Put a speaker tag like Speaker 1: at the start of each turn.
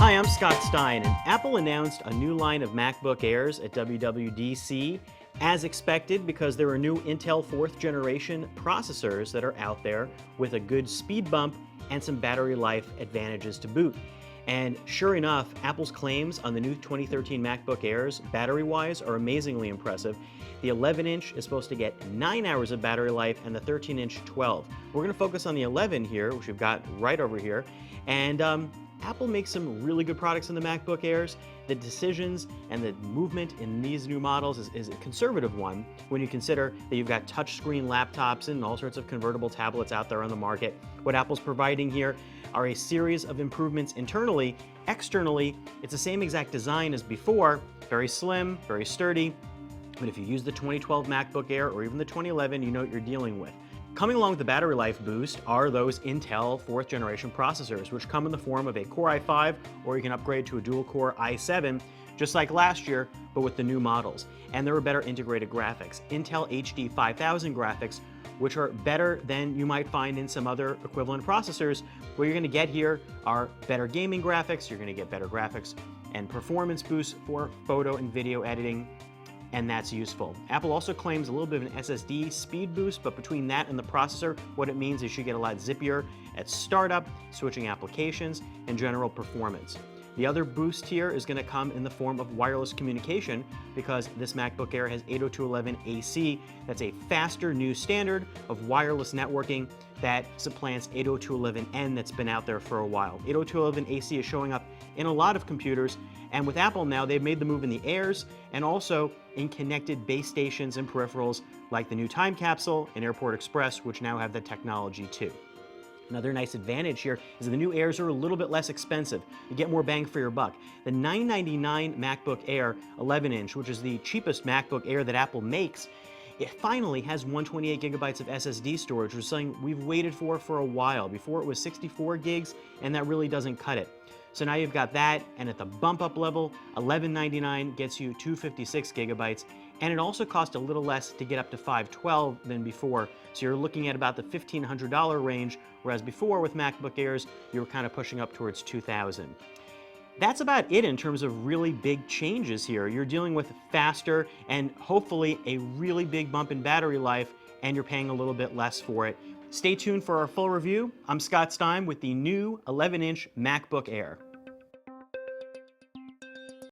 Speaker 1: Hi, I'm Scott Stein, and Apple announced a new line of MacBook Airs at WWDC, as expected, because there are new Intel 4th generation processors that are out there with a good speed bump and some battery life advantages to boot. And sure enough, Apple's claims on the new 2013 MacBook Airs, battery-wise, are amazingly impressive. The 11-inch is supposed to get 9 hours of battery life, and the 13-inch 12. We're going to focus on the 11 here, which we've got right over here, and Apple makes some really good products in the MacBook Airs. The decisions and the movement in these new models is a conservative one when you consider that you've got touchscreen laptops and all sorts of convertible tablets out there on the market. What Apple's providing here are a series of improvements internally. Externally, it's the same exact design as before, very slim, very sturdy. But if you use the 2012 MacBook Air or even the 2011, you know what you're dealing with. Coming along with the battery life boost are those Intel 4th generation processors, which come in the form of a Core i5, or you can upgrade to a dual-core i7, just like last year, but with the new models. And there are better integrated graphics. Intel HD 5000 graphics, which are better than you might find in some other equivalent processors. What you're going to get here are better gaming graphics, you're going to get better graphics and performance boosts for photo and video editing, and that's useful. Apple also claims a little bit of an SSD speed boost, but between that and the processor, what it means is you get a lot zippier at startup, switching applications, and general performance. The other boost here is going to come in the form of wireless communication, because this MacBook Air has 802.11ac. That's a faster new standard of wireless networking that supplants 802.11n that's been out there for a while. 802.11ac is showing up in a lot of computers, and with Apple now, they've made the move in the Airs and also in connected base stations and peripherals like the new Time Capsule and Airport Express, which now have the technology too. Another nice advantage here is that the new Airs are a little bit less expensive. You get more bang for your buck. The $999 MacBook Air 11-inch, which is the cheapest MacBook Air that Apple makes, it finally has 128 gigabytes of SSD storage, which is something we've waited for a while. Before it was 64 gigs, and that really doesn't cut it. So now you've got that, and at the bump up level, $1199 gets you 256 gigabytes, and it also costs a little less to get up to 512 than before. So you're looking at about the $1,500 range, whereas before with MacBook Airs, you were kind of pushing up towards 2,000. That's about it in terms of really big changes here. You're dealing with faster and hopefully a really big bump in battery life, and you're paying a little bit less for it. Stay tuned for our full review. I'm Scott Stein with the new 11-inch MacBook Air.